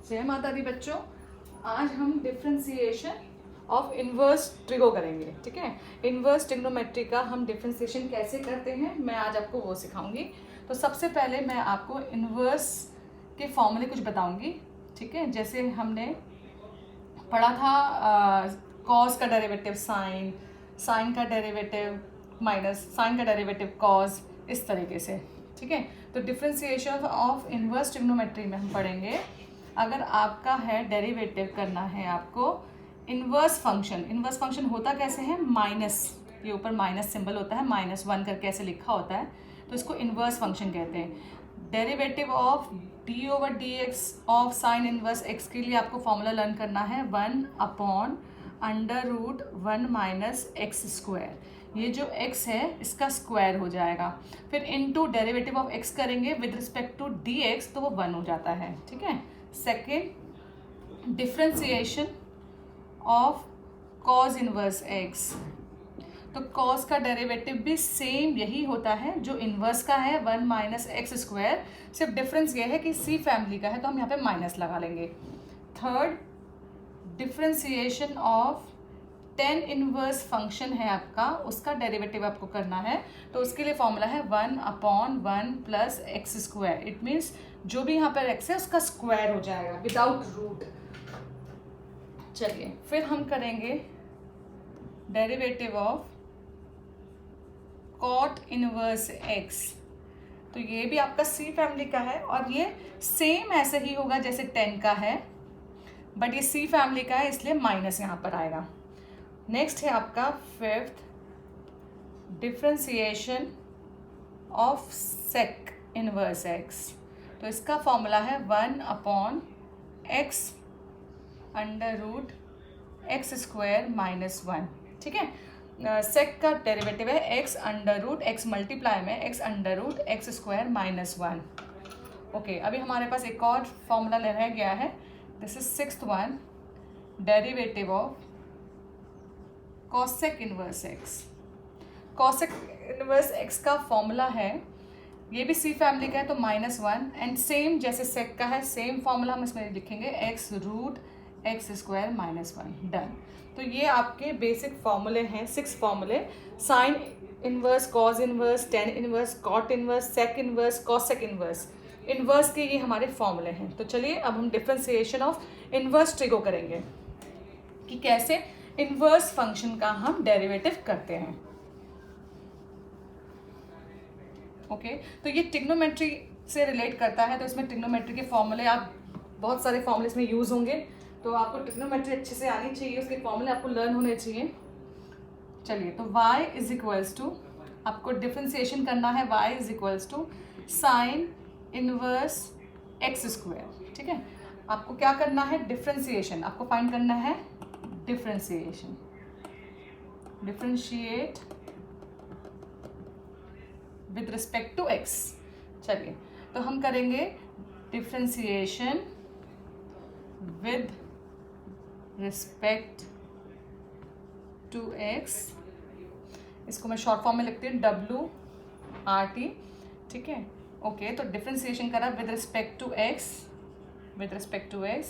जय माता दी बच्चों। आज हम डिफ्रेंसिएशन ऑफ इन्वर्स ट्रिगो करेंगे। ठीक है, इन्वर्स ट्रिग्नोमेट्री का हम डिफ्रेंसिएशन कैसे करते हैं मैं आज आपको वो सिखाऊंगी। तो सबसे पहले मैं आपको इन्वर्स के फॉर्मूले कुछ बताऊंगी। ठीक है, जैसे हमने पढ़ा था कॉस का डेरिवेटिव साइन, साइन का डेरिवेटिव माइनस, साइन का डेरिवेटिव कॉस, इस तरीके से। ठीक है, तो डिफ्रेंसिएशन ऑफ इन्वर्स ट्रिग्नोमेट्री में हम पढ़ेंगे अगर आपका है डेरिवेटिव करना है आपको इन्वर्स फंक्शन। इन्वर्स फंक्शन होता कैसे है, माइनस, ये ऊपर माइनस सिंबल होता है, -1 करके ऐसे लिखा होता है, तो इसको इन्वर्स फंक्शन कहते हैं। Derivative of d/dx of sine inverse x के लिए आपको फॉर्मूला लर्न करना है 1/√1 - x²। ये जो x है इसका स्क्वायर हो जाएगा, फिर इनटू डेरिवेटिव ऑफ x करेंगे विद रिस्पेक्ट टू dx, तो वो 1 हो जाता है। ठीक है, second differentiation of cos inverse x, तो कॉस का डेरिवेटिव भी सेम यही होता है जो इन्वर्स का है 1 - x²। सिर्फ डिफरेंस ये है कि सी फैमिली का है तो हम यहाँ पे माइनस लगा लेंगे। Third differentiation of tan inverse function है आपका, उसका डेरिवेटिव आपको करना है, तो उसके लिए फॉर्मूला है 1/1 + x²। इट मीन्स जो भी यहाँ पर x है उसका स्क्वायर हो जाएगा विदाउट रूट। चलिए फिर हम करेंगे derivative of cot inverse x, तो ये भी आपका सी फैमिली का है और ये सेम ऐसे ही होगा जैसे 10 का है, बट ये सी फैमिली का है इसलिए माइनस यहाँ पर आएगा। नेक्स्ट है आपका fifth differentiation of sec inverse x, तो इसका फॉर्मूला है 1/x √x² - 1। ठीक है, सेक का डेरिवेटिव है x मल्टीप्लाई में x√x² - 1। ओके, अभी हमारे पास एक और फॉर्मूला रह गया है, this is sixth one, derivative of cosec inverse x। Cosec inverse x का फॉर्मूला है, ये भी सी फैमिली का है तो -1, एंड सेम जैसे सेक का है सेम फॉर्मूला हम इसमें लिखेंगे x√x² - 1। डन। तो ये आपके बेसिक फॉर्मूले हैं, 6 फॉर्मूले, sine inverse, cos inverse, tan inverse, cot inverse, sec inverse, cosec inverse, inverse के ये हमारे फॉर्मूले हैं। तो चलिए अब हम डिफ्रेंसिएशन ऑफ इनवर्स ट्रिगो करेंगे कि कैसे इनवर्स फंक्शन का हम डेरिवेटिव करते हैं। ओके, तो ये ट्रिग्नोमेट्री से रिलेट करता है, तो इसमें ट्रिग्नोमेट्री के फॉर्मूले, आप बहुत सारे फॉर्मूले इसमें यूज होंगे, तो आपको ट्रिग्नोमेट्री अच्छे से आनी चाहिए, उसके फॉर्मूले आपको लर्न होने चाहिए। चलिए, तो y = आपको डिफ्रेंसिएशन करना है, y = साइन इनवर्स x²। ठीक है, आपको क्या करना है, डिफ्रेंसिएशन आपको फाइंड करना है, differentiate with respect to x। चलिए, तो हम करेंगे differentiation with respect to x, इसको मैं शॉर्ट फॉर्म में लिखती हूँ WRT। ठीक है, ओके, तो डिफ्रेंसिएशन करा with respect to x,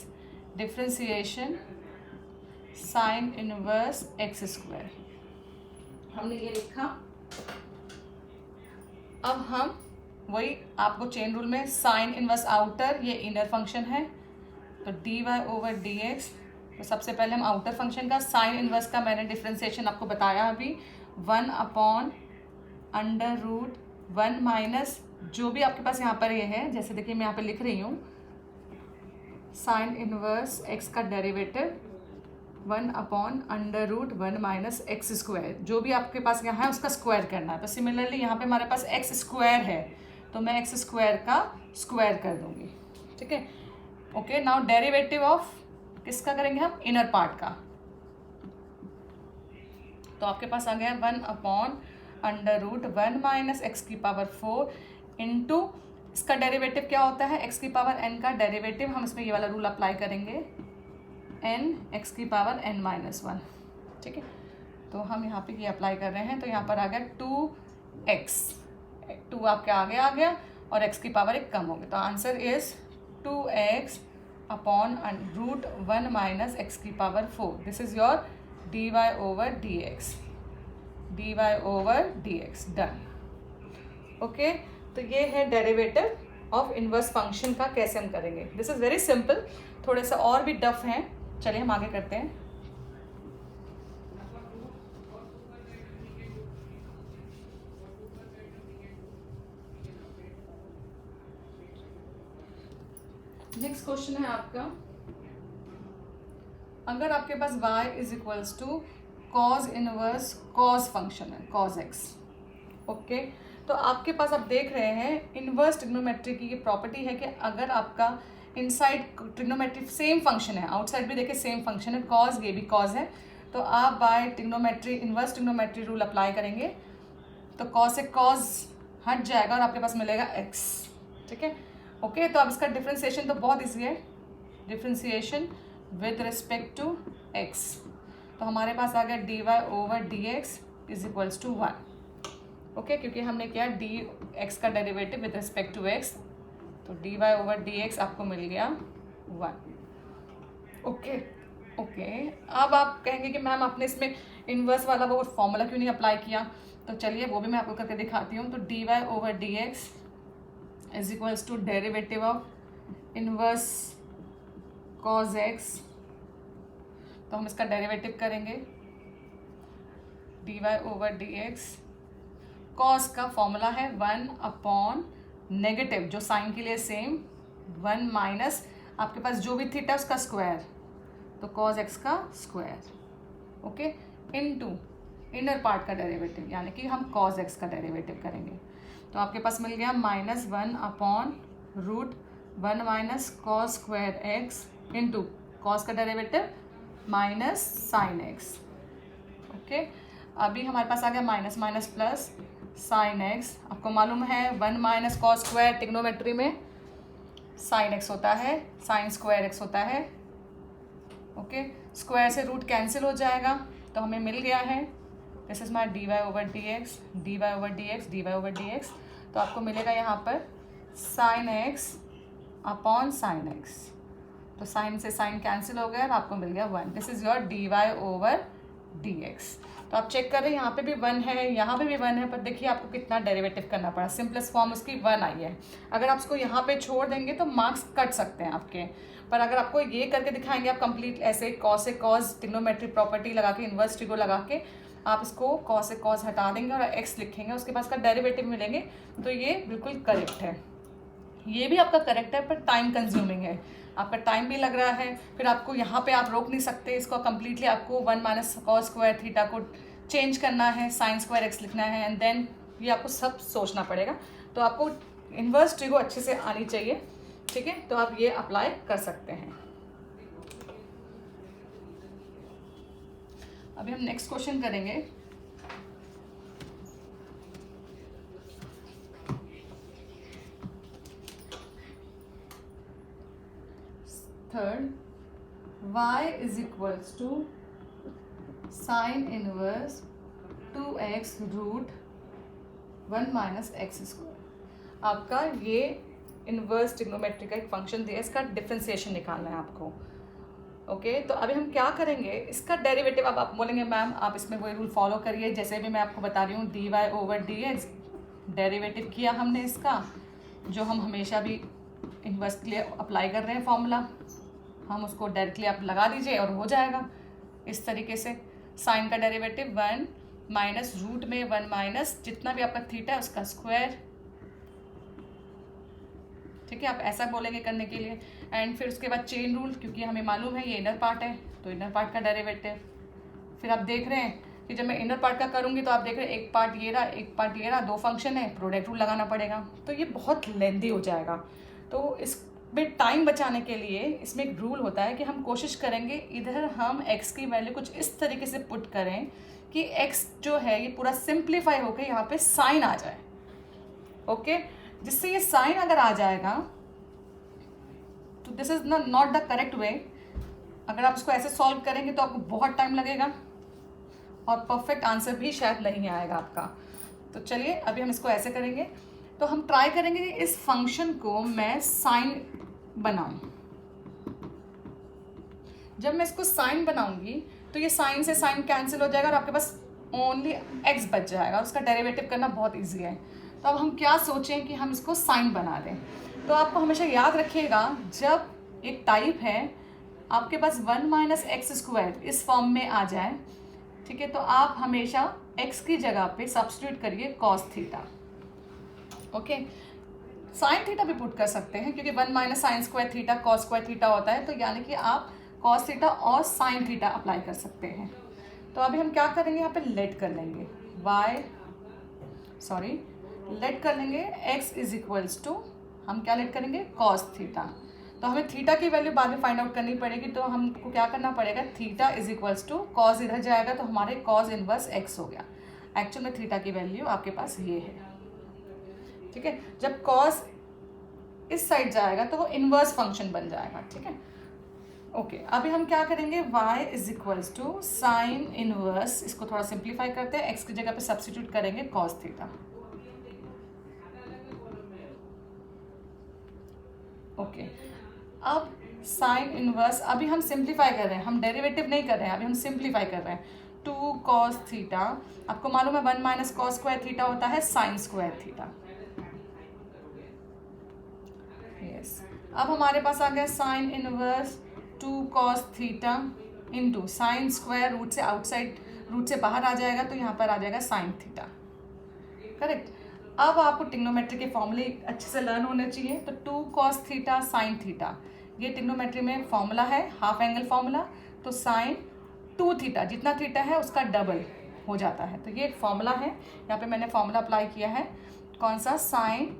differentiation sine inverse x², हमने ये लिखा। अब हम वही आपको चेन रूल में साइन इनवर्स आउटर, ये इनर फंक्शन है, तो dy/dx, तो सबसे पहले हम आउटर फंक्शन का साइन इनवर्स का मैंने डिफ्रेंसिएशन आपको बताया अभी, 1/√1 - जो भी आपके पास यहाँ पर ये है, जैसे देखिए मैं यहाँ पे लिख रही हूँ, साइन इनवर्स x का डेरिवेटिव 1/√1 - x², जो भी आपके पास यहाँ है उसका स्क्वायर करना है। तो सिमिलरली यहाँ पे हमारे पास x² है, तो मैं x² का स्क्वायर कर दूंगी। ठीक है, ओके, नाउ डेरिवेटिव ऑफ किसका करेंगे हम, इनर पार्ट का, तो आपके पास आ गया 1/√1 - x⁴ इंटू इसका डेरिवेटिव क्या होता है, x⁴n का डेरिवेटिव, हम इसमें ये वाला रूल अप्लाई करेंगे, n x⁴n-1। ठीक है, तो हम यहाँ पे ये अप्लाई कर रहे हैं, तो यहाँ पर आ गया 2x, 2 आपके आगे आ गया और x⁴ एक कम हो गया, तो answer is 2x upon root 1 minus x की power 4. This is your dy over dx. Done. Okay, तो ये है डेरिवेटिव ऑफ इनवर्स फंक्शन का कैसे हम करेंगे. This is very simple. थोड़े सा और भी टफ हैं. चलिए हम आगे करते हैं. नेक्स्ट क्वेश्चन है आपका, अगर आपके पास y is equals to cos inverse cos function है, कॉज x. ओके, तो आपके पास आप देख रहे हैं इनवर्स ट्रिग्नोमेट्री की ये प्रॉपर्टी है कि अगर आपका इनसाइड ट्रिग्नोमेट्री सेम फंक्शन है, आउटसाइड भी देखिए सेम फंक्शन है, कॉज ये भी कॉज है, तो आप by trigonometry inverse trigonometry rule apply करेंगे तो कॉज से कॉज हट जाएगा और आपके पास मिलेगा x. ठीक है. ओके, तो अब इसका डिफ्रेंसिएशन तो बहुत ईजी है. Differentiation with respect to x, तो हमारे पास आ गया dy over dx is equals to 1. Okay, क्योंकि हमने किया dx का derivative with respect to x, तो dy ओवर dx आपको मिल गया 1. ओके ओके, अब आप कहेंगे कि मैम आपने इसमें इन्वर्स वाला वो फॉर्मूला क्यों नहीं अप्लाई किया, तो चलिए वो भी मैं आपको करके दिखाती हूँ. तो dy over dx is equals to derivative of inverse cos x, तो हम इसका डेरिवेटिव करेंगे. dy ओवर dx, कॉस का फॉर्मूला है 1 अपॉन नेगेटिव जो साइन के लिए सेम 1 माइनस आपके पास जो भी थीटा उसका स्क्वायर, तो कॉस x का square. Okay, into inner part का डेरिवेटिव, यानी कि हम कॉस x का डेरिवेटिव करेंगे. तो आपके पास मिल गया -1 upon root 1 minus cos square x into cos का derivative minus sine x. Okay, अभी हमारे पास आ गया minus minus plus sine x. आपको मालूम है 1 माइनस कॉस स्क्वायर ट्रिग्नोमेट्री में साइन x होता है, साइन स्क्वायर x होता है. ओके, स्क्वायर से रूट कैंसिल हो जाएगा, तो हमें मिल गया है this is my dy over dx, dy over dx, dy over dx. तो आपको मिलेगा यहाँ पर sine x upon sine x, तो साइन से साइन कैंसिल हो गया और आपको मिल गया 1. This is your dy over dx. तो आप चेक कर रहे हैं यहाँ पे भी 1 है, यहाँ पे भी 1 है, पर देखिए आपको कितना डेरिवेटिव करना पड़ा. सिंपलेस्ट फॉर्म उसकी 1 आई है. अगर आप उसको यहाँ पे छोड़ देंगे तो मार्क्स कट सकते हैं आपके, पर अगर आपको ये करके दिखाएंगे आप कंप्लीट ऐसे कॉस से कॉस ट्रिग्नोमेट्री प्रॉपर्टी लगा के इन्वर्स ट्रिगो लगा के आप इसको कॉस से कॉस हटा देंगे और x लिखेंगे, उसके पास का डेरिवेटिव मिलेंगे, तो ये बिल्कुल करेक्ट है. ये भी आपका करेक्ट है, पर टाइम कंज्यूमिंग है, आपका टाइम भी लग रहा है. फिर आपको यहाँ पे आप रोक नहीं सकते इसको कम्प्लीटली, आपको 1 माइनस कॉस स्क्वायर थीटा को चेंज करना है, साइन स्क्वायर x लिखना है, एंड देन ये आपको सब सोचना पड़ेगा. तो आपको इन्वर्स ट्रिगो अच्छे से आनी चाहिए. ठीक है, तो आप ये अप्लाई कर सकते हैं. अभी हम नेक्स्ट क्वेश्चन करेंगे. Third, y is equals to sine inverse 2x root 1 minus x square. आपका ये इनवर्स ट्रिग्नोमेट्री का एक फंक्शन दिया, इसका डिफ्रेंसिएशन निकालना है आपको. ओके, तो अभी हम क्या करेंगे, इसका डेरिवेटिव. अब आप बोलेंगे मैम आप इसमें वही रूल फॉलो करिए जैसे भी मैं आपको बता रही हूँ. dy ओवर dx डेरिवेटिव किया हमने इसका, जो हम हमेशा भी इन्वर्स के लिए अप्लाई कर रहे हैं फॉर्मूला, हम उसको डायरेक्टली आप लगा दीजिए और हो जाएगा इस तरीके से. साइन का डेरिवेटिव 1 माइनस रूट में 1 माइनस जितना भी आपका थीटा है उसका स्क्वायर. ठीक है, आप ऐसा बोलेंगे करने के लिए. एंड फिर उसके बाद चेन रूल, क्योंकि हमें मालूम है ये इनर पार्ट है, तो इनर पार्ट का डेरिवेटिव. फिर आप देख रहे हैं कि जब मैं इनर पार्ट का करूँगी तो आप देख रहे हैं एक पार्ट ये रहा, एक पार्ट ये रहा, 2 फंक्शन है, प्रोडक्ट रूल लगाना पड़ेगा, तो ये बहुत लेंदी हो जाएगा. तो इस में टाइम बचाने के लिए इसमें एक रूल होता है कि हम कोशिश करेंगे इधर हम x की वैल्यू कुछ इस तरीके से पुट करें कि x जो है ये पूरा सिंप्लीफाई होकर यहाँ पे साइन आ जाए. ओके, जिससे ये साइन अगर आ जाएगा तो this is not the correct वे. अगर आप इसको ऐसे सॉल्व करेंगे तो आपको बहुत टाइम लगेगा और परफेक्ट आंसर भी शायद नहीं आएगा आपका. तो चलिए अभी हम इसको ऐसे करेंगे. तो हम ट्राई करेंगे कि इस फंक्शन को मैं साइन बनाऊं. जब मैं इसको साइन बनाऊंगी तो ये साइन से साइन कैंसिल हो जाएगा और आपके पास ओनली एक्स बच जाएगा और उसका डेरिवेटिव करना बहुत ईजी है। तो अब हम क्या सोचें कि हम इसको साइन बना दें। तो आपको हमेशा याद रखिएगा, जब एक टाइप है आपके पास 1 माइनस एक्स स्क्वायर इस फॉर्म में आ जाए, ठीक है, तो आप हमेशा x की जगह पे सब्स्टिट्यूट करिए cos theta. Okay, sine theta भी पुट कर सकते हैं क्योंकि 1 minus sine square theta cos square theta होता है, तो यानी कि आप कॉस थीटा और साइन थीटा अप्लाई कर सकते हैं। तो अभी हम क्या करेंगे, यहाँ पे लेट कर लेंगे लेट कर लेंगे x इज इक्वल्स टू, हम क्या लेट करेंगे, कॉस थीटा। तो हमें थीटा की वैल्यू बाद में फाइंड आउट करनी पड़ेगी, तो हमको क्या करना पड़ेगा, theta is equals to cos इधर जाएगा तो हमारे कॉस इनवर्स x हो गया। एक्चुअल में थीटा की वैल्यू आपके पास ये है, ठीक है। जब कॉस इस साइड जाएगा तो वो इनवर्स फंक्शन बन जाएगा, ठीक है। ओके, अभी हम क्या करेंगे, y is equals to sine inverse, इसको थोड़ा सिंप्लीफाई करते हैं, x की जगह पे सब्स्टिट्यूट करेंगे कॉस थीटा। ओके, अब साइन इनवर्स, अभी हम सिंप्लीफाई कर रहे हैं, हम डेरिवेटिव नहीं कर रहे हैं, अभी हम सिंप्लीफाई कर रहे हैं। 2 कॉस थीटा, आपको मालूम है 1 माइनस कॉस स्क्वायर थीटा होता है साइन स्क्वायर थीटा। यस, अब हमारे पास आ गया sine inverse 2 cos theta into sine square, root से आउटसाइड, रूट से बाहर आ जाएगा तो यहाँ पर आ जाएगा साइन थीटा, करेक्ट। अब आपको ट्रिग्नोमेट्री के फॉर्मूले अच्छे से लर्न होने चाहिए। तो 2 कॉस थीटा साइन थीटा, ये ट्रिग्नोमेट्री में फॉर्मूला है, हाफ एंगल फॉर्मूला। तो साइन 2 थीटा, जितना थीटा है उसका डबल हो जाता है, तो ये एक फॉर्मूला है। यहाँ पे मैंने फॉर्मूला अप्लाई किया है, कौन सा, साइन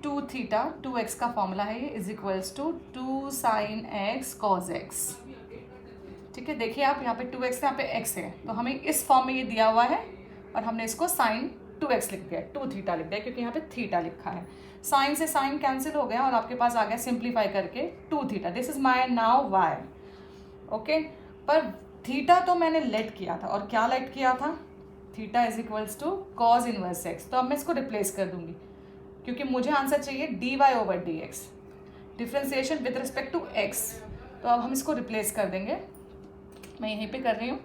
2 थीटा, 2x का फॉर्मूला है ये, is equals to 2 sine x cos x, ठीक है। देखिए आप, यहाँ पे 2x है, यहाँ पे x है, तो हमें इस फॉर्म में ये दिया हुआ है और हमने इसको साइन 2x लिख दिया, 2 थीटा लिख दिया क्योंकि यहाँ पे थीटा लिखा है। साइन से साइन कैंसिल हो गया और आपके पास आ गया सिंप्लीफाई करके 2 theta, this is my now y। Okay, पर थीटा तो मैंने लेट किया था, और क्या लेट किया था, theta is equals to cos inverse x। तो अब मैं इसको रिप्लेस कर दूंगी क्योंकि मुझे आंसर चाहिए dy over dx, differentiation with respect to x। तो अब हम इसको रिप्लेस कर देंगे, मैं यहीं पे कर रही हूँ,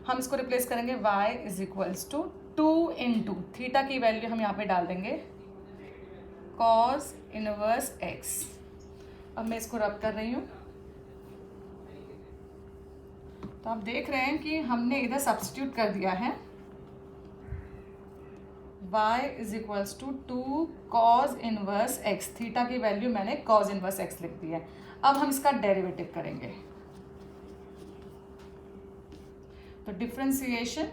हम इसको रिप्लेस करेंगे y is equals to 2 into theta की वैल्यू हम यहाँ पे डाल देंगे कॉस इनवर्स x। अब मैं इसको रब कर रही हूँ, तो आप देख रहे हैं कि हमने इधर सब्स्टिट्यूट कर दिया है y is equals to 2 cos inverse x, theta की वैल्यू मैंने कॉस इनवर्स x लिख दी है। अब हम इसका डेरिवेटिव करेंगे, तो differentiation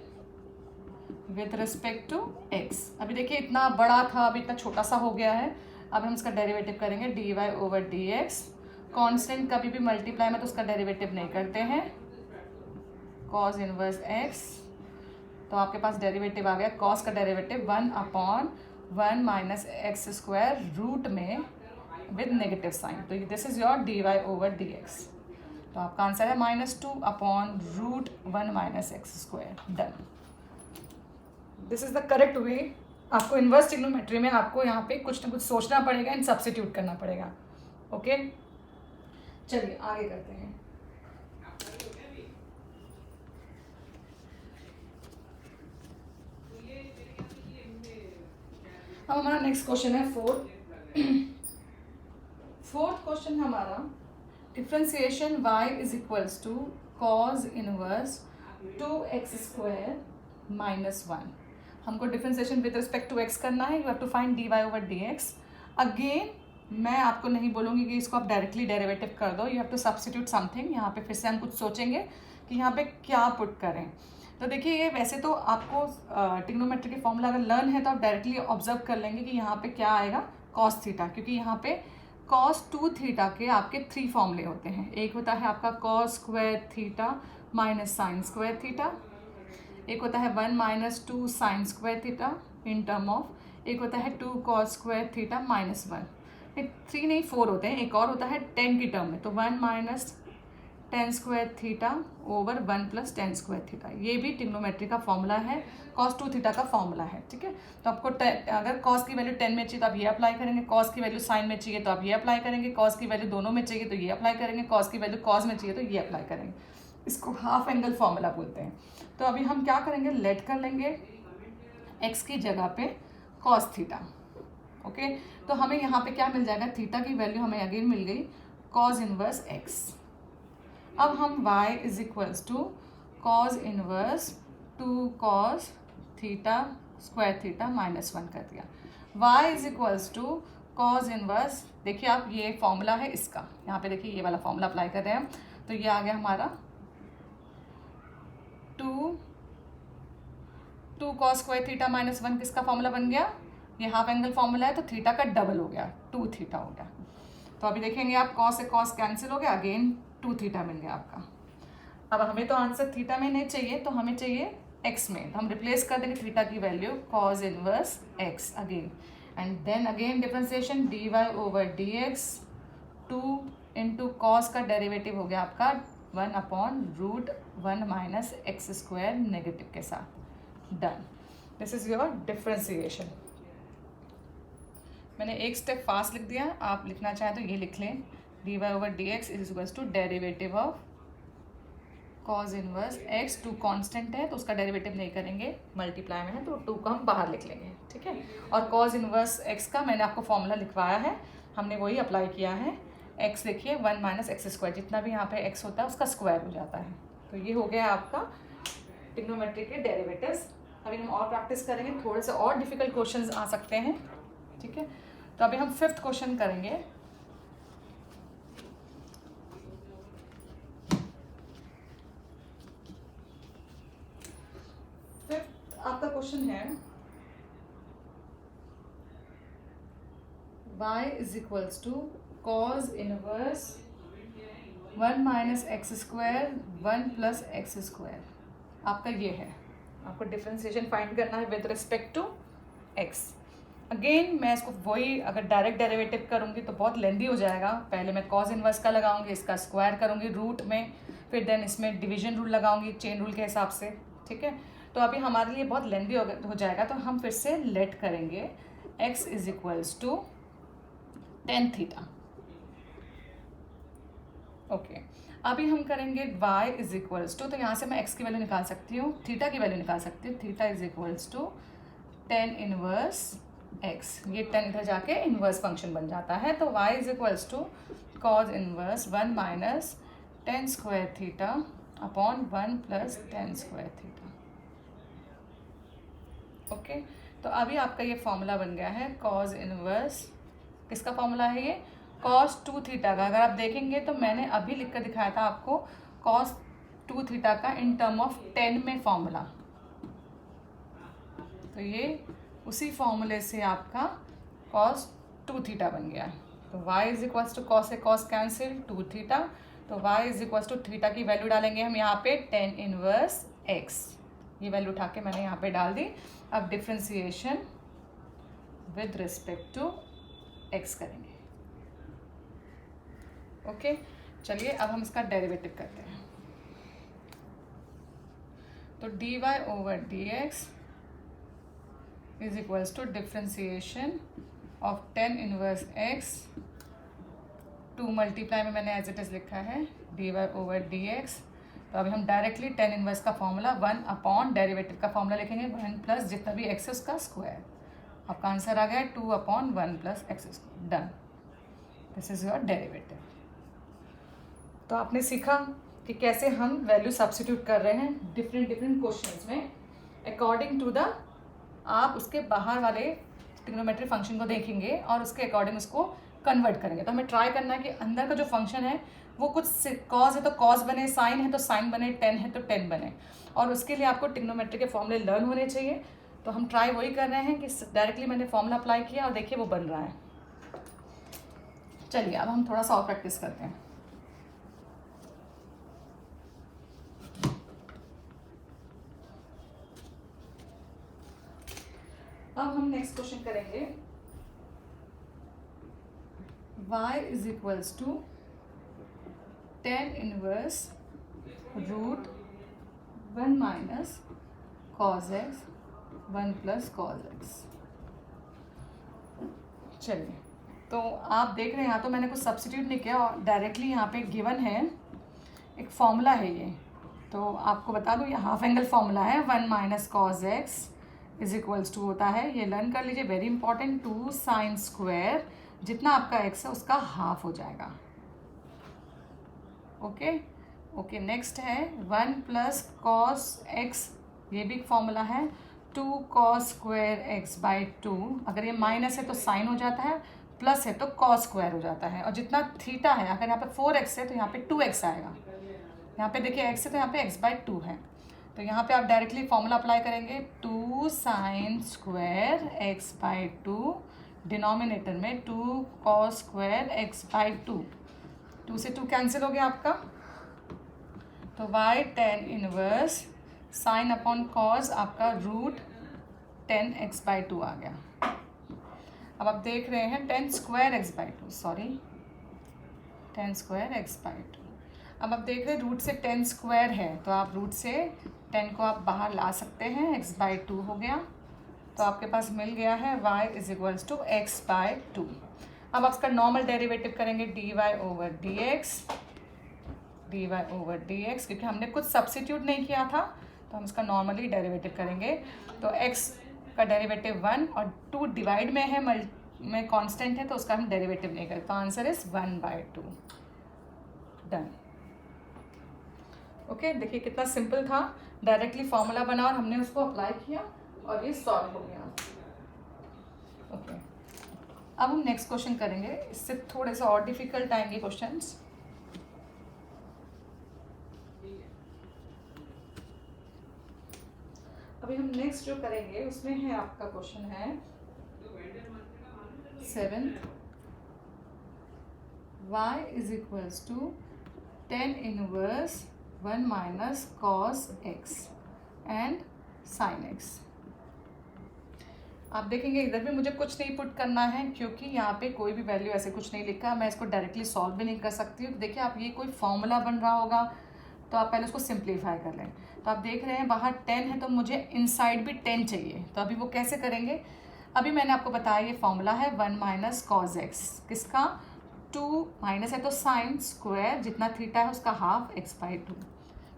with respect to x। अभी देखिए इतना बड़ा था, अभी इतना छोटा सा हो गया है। अब हम इसका डेरिवेटिव करेंगे dy ओवर dx। कांस्टेंट कभी भी मल्टीप्लाई में तो उसका डेरिवेटिव नहीं करते हैं, कॉस इनवर्स x। तो आपके पास डेरिवेटिव आ गया, कॉस का derivative 1/1 minus x square root में विद नेगेटिव साइन, तो this is your dy over dx। तो आपका आंसर है -2/√1 minus x square. Done, this is the correct way. आपको इनवर्स ट्रिग्नोमेट्री में आपको यहाँ पे कुछ ना कुछ सोचना पड़ेगा एंड सब्स्टिट्यूट करना पड़ेगा। ओके, चलिए आगे करते हैं। अब हमारा नेक्स्ट क्वेश्चन है फोर्थ क्वेश्चन हमारा, differentiation y is equals to cos inverse 2x square minus 1। हमको differentiation with respect to x करना है, you have to find dy over dx। Again मैं आपको नहीं बोलूँगी कि इसको आप डायरेक्टली डेरिवेटिव कर दो, you have to substitute something. यहाँ पे फिर से हम कुछ सोचेंगे कि यहाँ पे क्या पुट करें। तो देखिए, ये वैसे तो आपको ट्रिग्नोमेट्री के फॉर्मूला अगर लर्न है तो आप डायरेक्टली ऑब्जर्व कर लेंगे कि यहाँ पे क्या आएगा, कॉस थीटा, क्योंकि यहाँ पे कॉस 2 थीटा के आपके 3 फॉर्मूले होते हैं। एक होता है आपका cos square theta minus sine square theta, एक होता है 1 minus 2 sine square theta in term of, एक होता है 2 कॉस स्क्वायर थीटा माइनस 1। 3 नहीं 4 होते हैं, एक और होता है 10 की टर्म में, तो 1 minus 10 square theta over 1 plus 10 square theta. ये भी ट्रिग्नोमेट्री का फॉर्मूला है, कॉस 2 थीटा का फॉर्मूला है, ठीक है। तो आपको अगर कॉस की वैल्यू 10 में चाहिए तो आप ये अप्लाई करेंगे, कॉस की वैल्यू साइन में चाहिए तो आप ये अप्लाई करेंगे, कॉस की वैल्यू दोनों में चाहिए तो ये अप्लाई करेंगे, कॉस की वैल्यू कॉस में चाहिए तो ये अप्लाई करेंगे। इसको हाफ एंगल फॉर्मूला बोलते हैं। तो अभी हम क्या करेंगे, लेट कर लेंगे x की जगह पे cos थीटा। ओके, तो हमें यहाँ पे क्या मिल जाएगा, थीटा की वैल्यू हमें अगेन मिल गई cos इनवर्स x। अब हम y is equals to cos inverse 2 cos theta square theta -1 कर दिया। y is equals to cos inverse, देखिए आप ये फॉर्मूला है इसका, यहाँ पे देखिए ये वाला फॉर्मूला अप्लाई कर रहे हैं, तो ये आ गया हमारा 2 cos स्क्वायर थीटा -1 किसका फॉर्मूला बन गया, ये हाफ एंगल फॉर्मूला है, तो थीटा का डबल हो गया, 2 थीटा हो गया। तो अभी देखेंगे आप cos से cos कैंसिल हो गया, अगेन 2 थीटा मिल गया आपका। अब हमें तो आंसर थीटा में नहीं चाहिए, तो हमें चाहिए x में, तो हम रिप्लेस कर देंगे थीटा की value cos inverse x again, and then again differentiation dy over dx, 2 into cos का डेरिवेटिव हो गया आपका 1/√1 माइनस एक्स स्क्वायर नेगेटिव के साथ, done. This is your differentiation. मैंने एक स्टेप फास्ट लिख दिया, आप लिखना चाहें तो ये लिख लें, dy over dx is equals to derivative of cos inverse x, 2 constant है तो उसका डेरिवेटिव नहीं करेंगे, मल्टीप्लाई में है तो 2 को हम बाहर लिख लेंगे, ठीक है। और cos इनवर्स x का मैंने आपको फॉर्मूला लिखवाया है, हमने वही अप्लाई किया है। x देखिए 1 माइनस एक्स स्क्वायर, जितना भी यहाँ पे x होता है उसका स्क्वायर हो जाता है। तो ये हो गया आपका ट्रिग्नोमेट्री के डेरिवेटिव्स। अभी हम और प्रैक्टिस करेंगे, थोड़े से और डिफिकल्ट क्वेश्चंस आ सकते हैं, ठीक है। तो अभी हम 5th क्वेश्चन करेंगे। आपका क्वेश्चन है y is equals to cos inverse 1 minus x square 1 plus x square, आपका ये है, आपको डिफरेंशिएशन फाइंड करना है with respect to x। Again मैं इसको वही अगर डायरेक्ट डेरिवेटिव करूँगी तो बहुत लेंदी हो जाएगा, पहले मैं cos इनवर्स का लगाऊंगी, इसका स्क्वायर करूँगी रूट में, फिर देन इसमें डिवीजन रूल लगाऊंगी चेन रूल के हिसाब से, ठीक है। तो अभी हमारे लिए बहुत लेंदी हो जाएगा, तो हम फिर से लेट करेंगे x is equals to tan theta. Okay, अभी हम करेंगे y इज इक्वल्स टू, तो यहाँ से मैं x की वैल्यू निकाल सकती हूँ, थीटा की वैल्यू निकाल सकती हूँ, theta is equals to tan inverse x, ये tan इधर जाके इनवर्स फंक्शन बन जाता है, तो y is equals to cos inverse 1 minus tan square theta upon 1 plus tan square theta. Okay, तो अभी आपका ये फॉर्मूला बन गया है cos इनवर्स, किसका फॉर्मूला है ये, cos 2 थीटा का। अगर आप देखेंगे तो मैंने अभी लिख कर दिखाया था आपको cos 2 थीटा का इन टर्म ऑफ 10 में फॉर्मूला, तो ये उसी फॉर्मूले से आपका cos 2 थीटा बन गया। तो y is equals to cos से cos कैंसिल 2 थीटा, तो y is equals to theta की वैल्यू डालेंगे हम यहाँ पे tan इनवर्स x, ये वैल्यू उठा के मैंने यहाँ पे डाल दी। अब differentiation with respect to x करेंगे। ओके, चलिए अब हम इसका डेरिवेटिव करते हैं। तो dy over dx is equals to differentiation of tan inverse x, 2 multiply में मैंने एज इट इज लिखा है dy ओवर dx। तो अभी हम डायरेक्टली tan इनवर्स का फॉर्मूला 1 अपॉन डेरिवेटिव का फॉर्मूला लिखेंगे 1 प्लस जितना भी x है उसका स्क्वायर, आपका आंसर आ गया 2 upon 1 plus x square, done. This is your derivative. तो आपने सीखा कि कैसे हम वैल्यू सब्स्टिट्यूट कर रहे हैं डिफरेंट क्वेश्चंस में अकॉर्डिंग टू द, आप उसके बाहर वाले ट्रिग्नोमेट्री फंक्शन को देखेंगे और उसके अकॉर्डिंग उसको कन्वर्ट करेंगे। तो हमें ट्राई करना है कि अंदर का जो फंक्शन है वो कुछ कॉज है तो कॉज बने, साइन है तो साइन बने, टेन है तो टेन बने, और उसके लिए आपको ट्रिग्नोमेट्री के फॉर्मूले लर्न होने चाहिए। तो हम ट्राई वही कर रहे हैं कि डायरेक्टली मैंने फॉर्मूला अप्लाई किया और देखिए वो बन रहा है। चलिए अब हम थोड़ा सा और प्रैक्टिस करते हैं। अब हम नेक्स्ट क्वेश्चन करेंगे y is equals to tan inverse root 1 minus cos x 1 plus cos x। चलिए, तो आप देख रहे हैं यहाँ तो मैंने कुछ सब्स्टिट्यूट नहीं किया और डायरेक्टली यहाँ पे गिवन है एक फॉर्मूला है ये तो आपको बता दूँ ये हाफ एंगल फॉर्मूला है, 1 minus cos x is equals to होता है, ये लर्न कर लीजिए, वेरी इंपॉर्टेंट, 2 साइन स्क्वायर, जितना आपका एक्स है उसका हाफ हो जाएगा। ओके ओके, नेक्स्ट है 1 प्लस कॉस एक्स, ये भी फॉर्मूला है, 2 कॉस स्क्वायर एक्स बाई 2, अगर ये माइनस है तो साइन हो जाता है, प्लस है तो कॉस स्क्वायर हो जाता है, और जितना थीटा है, अगर यहाँ पे 4x है तो यहाँ पे 2x आएगा, यहाँ पे देखिए x है तो यहाँ पे x बाई 2 है, तो यहाँ पे आप डायरेक्टली फॉर्मूला अप्लाई करेंगे, 2 sine square x by 2, denominator में 2 कॉस स्क्वायर एक्स बाई 2, 2 से 2 कैंसिल हो गया आपका, तो y tan inverse sine upon cos आपका रूट 10x बाई 2 आ गया। अब आप देख रहे हैं 10 square x by 2, sorry 10 square x by 2, अब आप देख रहे हैं रूट से 10 स्क्वायर है, तो आप रूट से 10 को आप बाहर ला सकते हैं, x बाई 2 हो गया, तो आपके पास मिल गया है y is equals to x by 2। अब आप इसका नॉर्मल डेरिवेटिव करेंगे, dy ओवर dx, क्योंकि हमने कुछ सब्सिट्यूट नहीं किया था, तो हम इसका नॉर्मली डेरिवेटिव करेंगे, तो x का डेरिवेटिव 1 और 2 डिवाइड में है, में कांस्टेंट है, तो उसका हम डेरिवेटिव नहीं करते, तो आंसर इज 1/2, डन। ओके, देखिए कितना सिंपल था, डायरेक्टली फॉर्मूला बना और हमने उसको अप्लाई किया और ये सॉल्व हो गया। ओके, अब हम नेक्स्ट क्वेश्चन करेंगे, इससे थोड़े से और डिफिकल्ट आएंगे क्वेश्चंस। अभी हम नेक्स्ट जो करेंगे उसमें है आपका क्वेश्चन है 7th, y is equals to tan inverse 1 minus cos x and sine x। आप देखेंगे इधर भी मुझे कुछ नहीं पुट करना है, क्योंकि यहाँ पे कोई भी वैल्यू ऐसे कुछ नहीं लिखा, मैं इसको डायरेक्टली सॉल्व भी नहीं कर सकती हूँ। देखिए आप ये कोई फॉर्मूला बन रहा होगा, तो आप पहले उसको सिंप्लीफाई कर लें। तो आप देख रहे हैं बाहर 10 है, तो मुझे इनसाइड भी 10 चाहिए, तो अभी वो कैसे करेंगे, अभी मैंने आपको बताया ये फॉर्मूला है 1 माइनस कॉज एक्स, किसका, 2 माइनस है तो साइन स्क्वायर, जितना थीटा है उसका हाफ x बाई 2,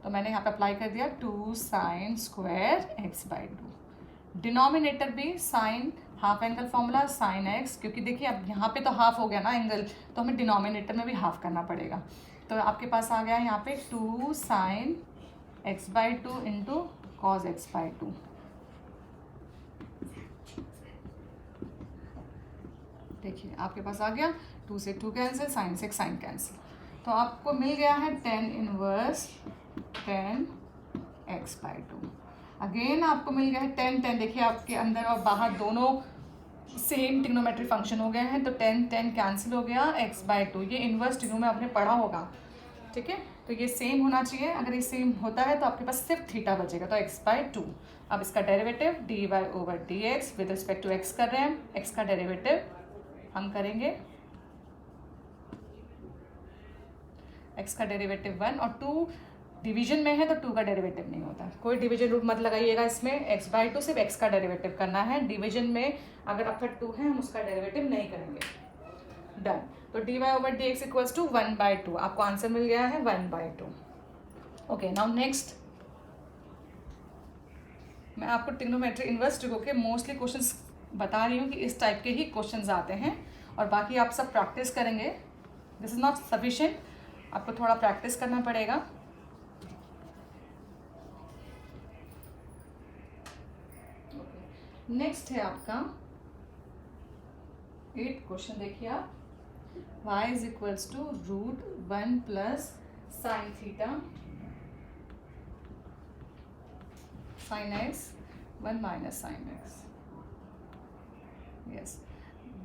तो मैंने यहाँ पे अप्लाई कर दिया 2 sine square x by 2, denominator भी sine, half angle formula sine x, क्योंकि देखिए अब यहाँ पे तो हाफ हो गया ना एंगल, तो हमें डिनोमिनेटर में भी हाफ करना पड़ेगा, तो आपके पास आ गया यहाँ पे 2 sine x by 2 into cos x by 2। देखिए आपके पास आ गया, 2 से 2 कैंसिल, साइन से साइन कैंसिल, तो आपको मिल गया है tan inverse 10 x by 2। Again आपको मिल गया है 10 देखिए आपके अंदर और बाहर दोनों सेम ट्रिग्नोमेट्री फंक्शन हो गए हैं, तो 10 कैंसिल हो गया, x बाई 2, ये इनवर्स ट्रिग्नो में आपने पढ़ा होगा, ठीक है, तो ये सेम होना चाहिए, अगर ये सेम होता है तो आपके पास सिर्फ थीटा बचेगा, तो x बाई 2। अब इसका derivative dy over dx, with respect to x कर रहे हैं, x का डेरिवेटिव हम करेंगे, x का डेरिवेटिव 1 और 2 डिवीजन में है तो 2 का डेरिवेटिव नहीं होता, कोई डिवीजन रूट मत लगाइएगा इसमें, x बाई 2 सिर्फ x का डेरिवेटिव करना है, डिवीजन में अगर आपका 2 है हम उसका डेरिवेटिव नहीं करेंगे, डन। तो dy over dx equals to 1/2, आपको आंसर मिल गया है 1/2। ओके, नाउ नेक्स्ट मैं आपको ट्रिग्नोमेट्री इनवर्स ट्रिगो के मोस्टली क्वेश्चंस बता रही हूँ कि इस टाइप के ही क्वेश्चंस आते हैं, और बाकी आप सब प्रैक्टिस करेंगे, दिस इज नॉट सफिशिएंट, आपको थोड़ा प्रैक्टिस करना पड़ेगा। नेक्स्ट है आपका 8th क्वेश्चन, देखिए आप, y is equals to root 1 plus sine theta sine x 1 minus sine x, yes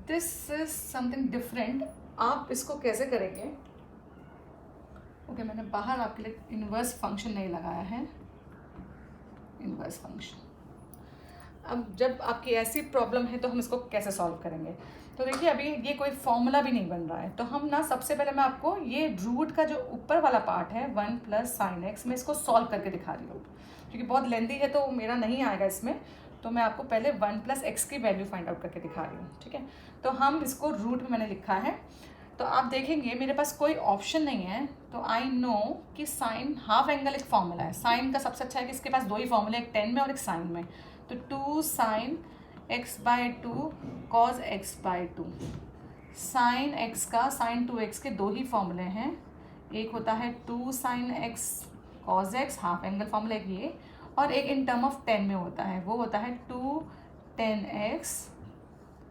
this is something different. आप इसको कैसे करेंगे, ओके मैंने बाहर आपके लिए इनवर्स फंक्शन नहीं लगाया है, इनवर्स फंक्शन। अब जब आपकी ऐसी प्रॉब्लम है तो हम इसको कैसे सॉल्व करेंगे, तो देखिए अभी ये कोई फॉर्मूला भी नहीं बन रहा है, तो हम ना सबसे पहले मैं आपको ये रूट का जो ऊपर वाला पार्ट है 1 प्लस साइन एक्स, मैं इसको सॉल्व करके दिखा रही हूँ, क्योंकि बहुत लेंदी है तो मेरा नहीं आएगा इसमें, तो मैं आपको पहले 1 प्लस एक्स की वैल्यू फाइंड आउट करके दिखा रही हूँ, ठीक है। तो हम इसको रूट में मैंने लिखा है तो आप देखेंगे मेरे पास कोई ऑप्शन नहीं है, तो आई नो कि साइन हाफ एंगल एक फॉर्मूला है। साइन का सबसे अच्छा है कि इसके पास दो ही फॉर्मूले, एक टेन में और एक साइन में। तो 2 sine x/2 cos x/2। Sine x का साइन 2x के दो ही फॉर्मूले हैं, एक होता है 2 sine x cos x half angle formula एक ये, और एक इन टर्म ऑफ 10 में होता है, वो होता है 2 10x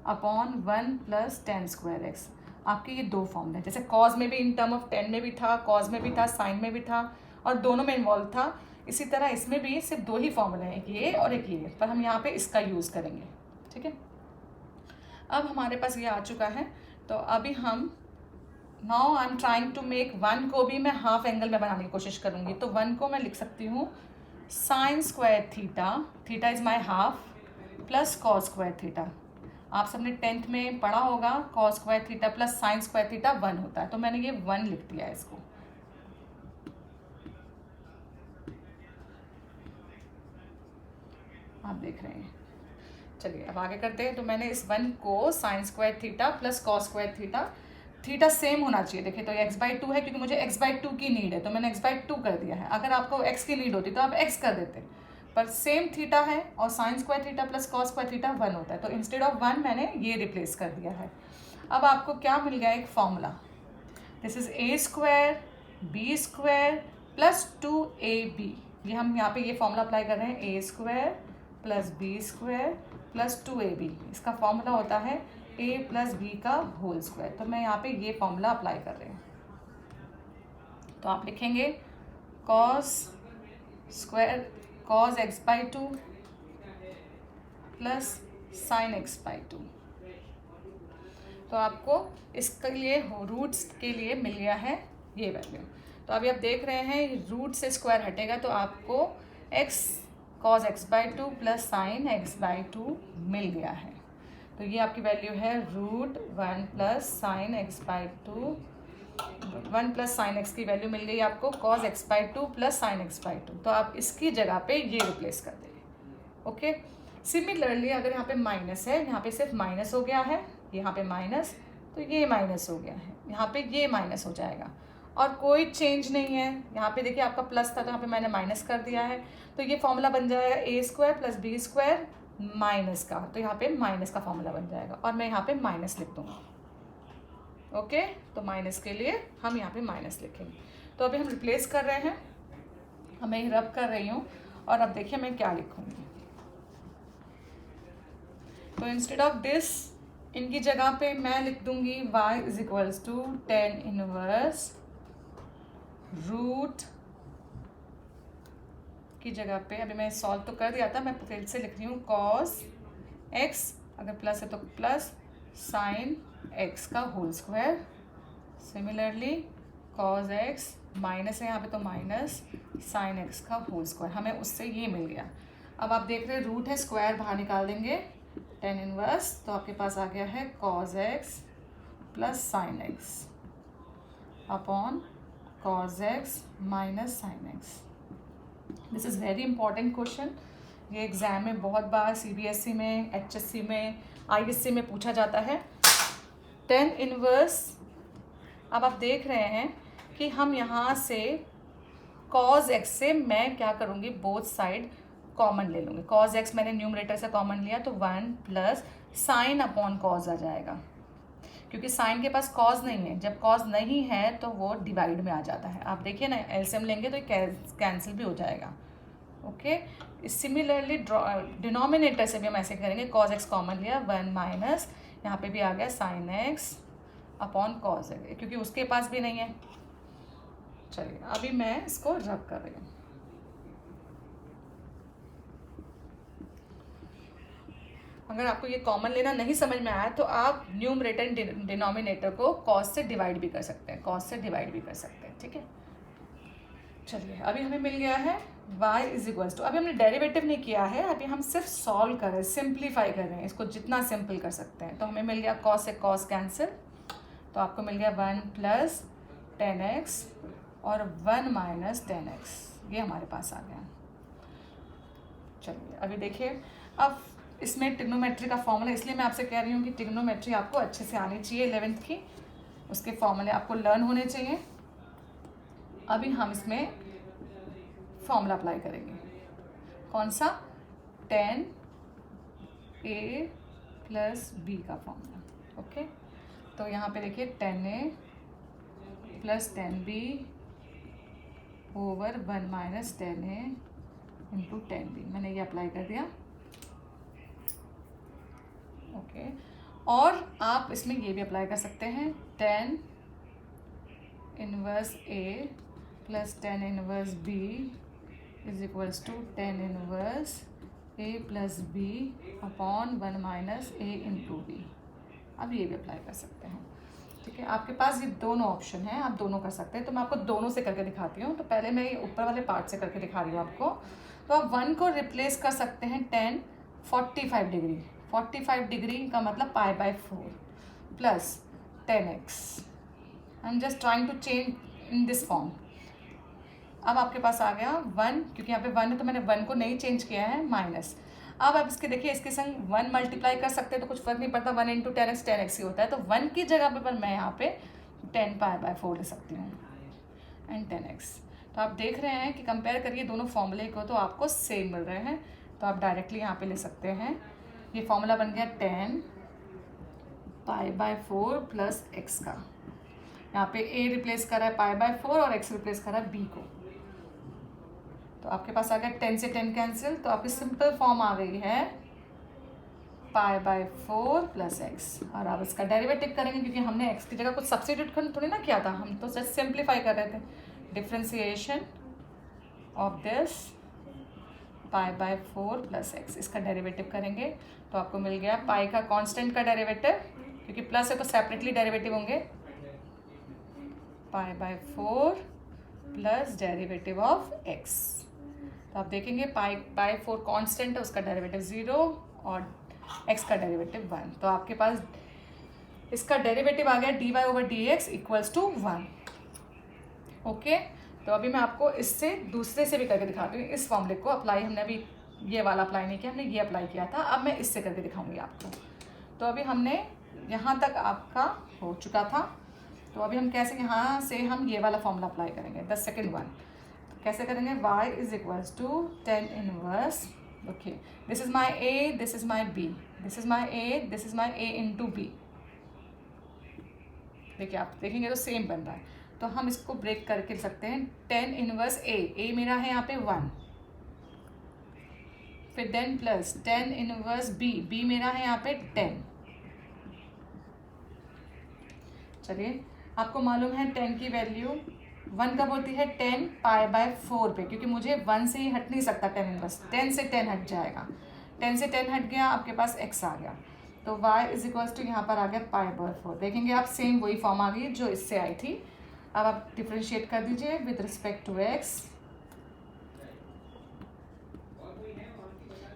अपॉन 1 + 10^2x। आपके ये दो फॉर्मूले हैं। जैसे कॉज में भी इन टर्म ऑफ 10 में भी था, कॉज में भी था, साइन में भी था, और दोनों में इन्वॉल्व था। इसी तरह इसमें भी सिर्फ दो ही फॉर्मूले हैं, एक ये और एक ये, पर हम यहाँ पे इसका यूज़ करेंगे। ठीक है, अब हमारे पास ये आ चुका है। तो अभी हम now I am trying to make 1 को भी मैं हाफ एंगल में बनाने की कोशिश करूँगी। तो 1 को मैं लिख सकती हूँ sine square theta, theta is my half, plus cos square theta. आप सबने 10th में पढ़ा होगा cos square theta plus sine square theta 1 होता है, तो मैंने ये 1 लिख दिया है इसको। आप देख रहे हैं। चलिए अब आगे करते हैं। तो मैंने इस 1 को sine square theta plus cos square theta, theta same होना चाहिए। देखिए तो x/2 है, क्योंकि मुझे x/2 की नीड है, तो मैंने x/2 कर दिया है। अगर आपको x की नीड होती तो आप x कर देते, पर सेम थीटा है और sine square theta plus cos square theta 1 होता है, तो इंस्टेड ऑफ 1 मैंने ये रिप्लेस कर दिया है। अब आपको क्या मिल गया, एक formula, this is a² b² plus 2ab। ये हम यहाँ पे ये फॉर्मूला अप्लाई कर रहे हैं, a² plus b² plus 2ab। इसका फॉर्मूला होता है a प्लस b का होल स्क्वायर। तो मैं यहाँ पे ये फॉर्मूला अप्लाई कर रही हूँ। तो आप लिखेंगे cos square cos x/2 plus sign x/2। तो आपको इसके लिए रूट्स के लिए मिल गया है ये वैल्यू। तो अभी आप देख रहे हैं रूट से स्क्वायर हटेगा, तो आपको x cos x/2 plus sign x/2 मिल गया है। तो ये आपकी वैल्यू है √1 plus sign x/2, 1 plus sine x की वैल्यू मिल गई आपको cos x/2 plus sign x/2। तो आप इसकी जगह पे ये रिप्लेस कर देंगे। ओके, सिमिलरली अगर यहाँ पे माइनस है, यहाँ पे सिर्फ माइनस हो गया है, यहाँ पे माइनस, तो ये माइनस हो गया है, यहाँ पे ये माइनस हो जाएगा, और कोई चेंज नहीं है। यहाँ पे देखिए आपका प्लस था, तो यहाँ पे मैंने माइनस कर दिया है। तो ये फॉर्मूला बन जाएगा a² प्लस b² माइनस का, तो यहाँ पे माइनस का फॉर्मूला बन जाएगा, और मैं यहाँ पे माइनस लिख दूँगा। ओके, तो माइनस के लिए हम यहाँ पे माइनस लिखेंगे। तो अभी हम रिप्लेस कर रहे हैं, मैं रब कर रही हूँ, और अब देखिए मैं क्या लिखूँगी। तो इंस्टेड ऑफ दिस इनकी जगह पे मैं लिख दूँगी y = 10 इनवर्स रूट की जगह पे, अभी मैं सॉल्व तो कर दिया था, मैं फिर से लिख रही हूँ cos x, अगर प्लस है तो प्लस साइन x का whole square. Similarly cos x, minus है यहाँ पे तो माइनस साइन x का होल स्क्वायर, हमें उससे ये मिल गया। अब आप देख रहे हैं रूट है, स्क्वायर बाहर निकाल देंगे, 10 इनवर्स, तो आपके पास आ गया है cos x plus sine x upon cos x minus sine x। This is very important question. ये एग्ज़ाम में बहुत बार CBSE में, HSC में, ISC में पूछा जाता है। 10 इनवर्स, अब आप देख रहे हैं कि हम यहाँ से cos x से मैं क्या करूँगी, बोथ साइड कॉमन ले लूँगी। cos x मैंने न्यूमरेटर से कॉमन लिया, तो 1 प्लस साइन अपॉन cos आ जाएगा, क्योंकि साइन के पास cos नहीं है। जब cos नहीं है तो वो डिवाइड में आ जाता है। आप देखिए ना, एलसीएम लेंगे तो कैंसिल भी हो जाएगा। ओके, सिमिलरली डिनोमिनेटर से भी हम ऐसे करेंगे, cos x कॉमन लिया, 1 माइनस यहाँ पे भी आ गया sine x upon cos x, क्योंकि उसके पास भी नहीं है। चलिए अभी मैं इसको रब कर रही हूँ। अगर आपको ये कॉमन लेना नहीं समझ में आया तो आप न्यूमरेटर डिनोमिनेटर को cos से डिवाइड भी कर सकते हैं, cos से डिवाइड भी कर सकते हैं। ठीक है, चलिए अभी हमें मिल गया है y = अभी हमने डेरिवेटिव नहीं किया है, अभी हम सिर्फ सॉल्व कर रहे हैं, सिंप्लीफाई कर रहे हैं, इसको जितना सिंपल कर सकते हैं। तो हमें मिल गया cos से cos कैंसिल, तो आपको मिल गया 1 प्लस 10x और 1 माइनस 10x, ये हमारे पास आ गया। चलिए अभी देखिए, अब इसमें ट्रिग्नोमेट्री का फॉर्मूला, इसलिए मैं आपसे कह रही हूँ कि ट्रिग्नोमेट्री आपको अच्छे से आनी चाहिए 11th की। उसके फॉर्मूले आपको लर्न होने चाहिए। अभी हम इसमें फॉर्मूला अप्लाई करेंगे। कौन सा? 10a प्लस बी का फॉर्मूला। ओके, तो यहाँ पे देखिए 10a plus 10b over 1 minus 10a into 10b। मैंने ये अप्लाई कर दिया। ओके, और आप इसमें ये भी अप्लाई कर सकते हैं 10 inverse a plus 10 inverse b is equals to 10 inverse a plus b upon 1 minus a into b. अब ये भी अप्लाई कर सकते हैं। ठीक है, आपके पास ये दोनों ऑप्शन हैं, आप दोनों कर सकते हैं। तो मैं आपको दोनों से करके दिखाती हूँ। तो पहले मैं ये ऊपर वाले पार्ट से करके दिखा रही हूँ आपको। तो आप 1 को रिप्लेस कर सकते हैं 10 45 डिग्री। 45 डिग्री का मतलब π/4 plus 10x। I am just trying to change in this form. अब आपके पास आ गया 1, क्योंकि यहाँ पे 1 है तो मैंने 1 को नहीं चेंज किया है, माइनस। अब आप इसके देखिए, इसके संग 1 मल्टीप्लाई कर सकते हैं तो कुछ फर्क नहीं पड़ता। 1 इंटू 10x 10x ही होता है। तो 1 की जगह पर मैं यहाँ पे 10 π/4 ले सकती हूँ एंड 10x। तो आप देख रहे हैं कि कंपेयर करिए दोनों फॉर्मूले को तो आपको सेम मिल रहे हैं। तो आप डायरेक्टली यहाँ पे ले सकते हैं। ये फॉर्मूला बन गया 10 π/4 प्लस x का। यहाँ पे a रिप्लेस करा है π/4 और x रिप्लेस करा है b को। तो आपके पास आ गया 10 से 10 कैंसिल। तो आपकी सिंपल फॉर्म आ गई है π/4 प्लस एक्स। और आप इसका डेरिवेटिव करेंगे, क्योंकि हमने x की जगह कुछ सब्स्टिट्यूट थोड़ी ना किया था, हम तो जस्ट सिंप्लीफाई कर रहे थे। Differentiation of this π/4 plus x, इसका डेरिवेटिव करेंगे तो आपको मिल गया पाई का कांस्टेंट का डेरिवेटिव, क्योंककि प्लस है तो सेपरेटली डेरिवेटिव होंगे। π/4 प्लस डेरिवेटिव ऑफ एक्स। तो आप देखेंगे π/4 कांस्टेंट है, उसका डेरिवेटिव 0 और x का डेरिवेटिव 1। तो आपके पास इसका डेरिवेटिव आ गया dy/dx इक्वल्स टू 1। ओके, तो अभी मैं आपको इससे दूसरे से भी करके दिखाती हूँ। इस फॉर्मूले को अप्लाई हमने अभी ये वाला अप्लाई नहीं किया, हमने ये अप्लाई किया था। अब मैं इससे करके दिखाऊंगी आपको। तो अभी हमने यहाँ तक आपका हो चुका था। तो अभी हम कैसे यहाँ से हम ये वाला फॉर्मूला अप्लाई करेंगे, द सेकेंड वन। कैसे करेंगे? y is equals to 10 inverse. Okay, this is my a, this is my b, this is my a, this is my a into b. देखिए, आप देखेंगे तो सेम बन रहा है। तो हम इसको ब्रेक करके लिख सकते हैं 10 इनवर्स a मेरा है यहाँ पे 1, फिर देन प्लस 10 इनवर्स b मेरा है यहाँ पे 10। चलिए, आपको मालूम है 10 की वैल्यू 1 कब होती है? 10 π/4 पे, क्योंकि मुझे 1 से ही हट नहीं सकता 10 इनवर्स। 10 से 10 हट जाएगा, 10 से 10 हट गया, आपके पास x आ गया। तो y इज इक्वल्स टू यहाँ पर आ गया π/4। देखेंगे आप सेम वही फॉर्म आ गई जो इससे आई थी। अब आप डिफ्रेंशिएट कर दीजिए विद रिस्पेक्ट टू x।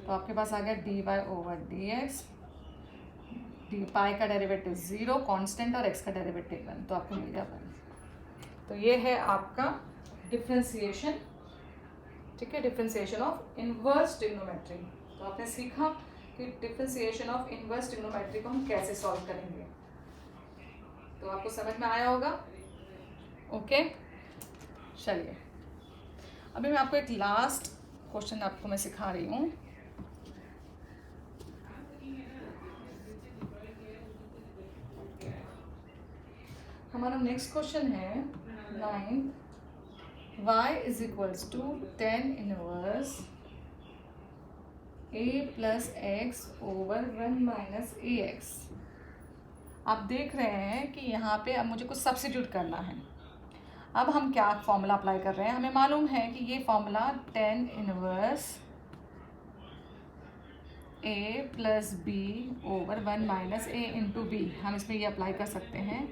तो आपके पास आ गया dy/dx। पाई का डेरिवेटिव 0 कांस्टेंट और x का डेरिवेटिव 1, तो आपको मिल गया 1। तो ये है आपका डिफ्रेंसिएशन। ठीक है, डिफ्रेंसिएशन ऑफ इनवर्स ट्रिग्नोमेट्री। तो आपने सीखा कि डिफ्रेंसिएशन ऑफ इनवर्स ट्रिग्नोमेट्री को हम कैसे सॉल्व करेंगे। तो आपको समझ में आया होगा। ओके, चलिए अभी मैं आपको एक लास्ट क्वेश्चन आपको मैं सिखा रही हूँ। हमारा नेक्स्ट क्वेश्चन है 9, y is equals to 10 inverse a plus x over 1 minus ax। आप देख रहे हैं कि यहाँ पे अब मुझे कुछ सब्स्टिट्यूट करना है। अब हम क्या फॉर्मूला अप्लाई कर रहे हैं? हमें मालूम है कि ये formula 10 inverse a plus b over 1 minus a into b, हम इसमें ये अप्लाई कर सकते हैं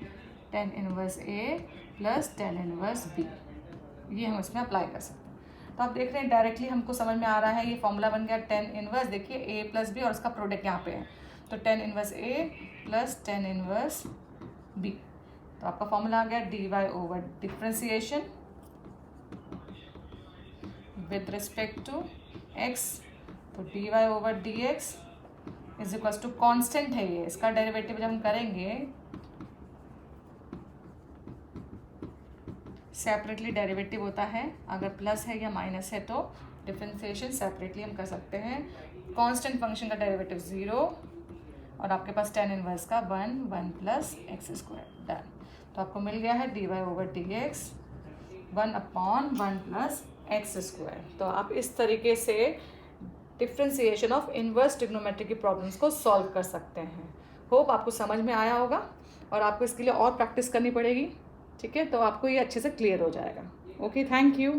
10 inverse a plus 10 inverse b, ये हम इसमें अप्लाई कर सकते हैं। तो आप देख रहे हैं डायरेक्टली हमको समझ में आ रहा है। ये फॉर्मूला बन गया 10 इनवर्स, देखिए a प्लस b और उसका प्रोडक्ट यहाँ पे है। तो 10 inverse a plus 10 inverse b। तो आपका फॉर्मूला आ गया dy/ओवर differentiation with respect to x। तो dy/dx is equals to constant है ये, इसका डेरिवेटिव जब हम करेंगे सेपरेटली डेरिवेटिव होता है, अगर प्लस है या माइनस है तो डिफरेंशिएशन सेपरेटली हम कर सकते हैं। कांस्टेंट फंक्शन का डेरिवेटिव 0 और आपके पास tan इनवर्स का 1 प्लस एक्स स्क्वायर, डन। तो आपको मिल गया है dy/dx 1/1 प्लस एक्स स्क्वायर। तो आप इस तरीके से डिफ्रेंसिएशन ऑफ इनवर्स ट्रिग्नोमेट्री की प्रॉब्लम्स को सॉल्व कर सकते हैं। होप आपको समझ में आया होगा और आपको इसके लिए और प्रैक्टिस करनी पड़ेगी, ठीक है, तो आपको ये अच्छे से क्लियर हो जाएगा। Okay, thank you.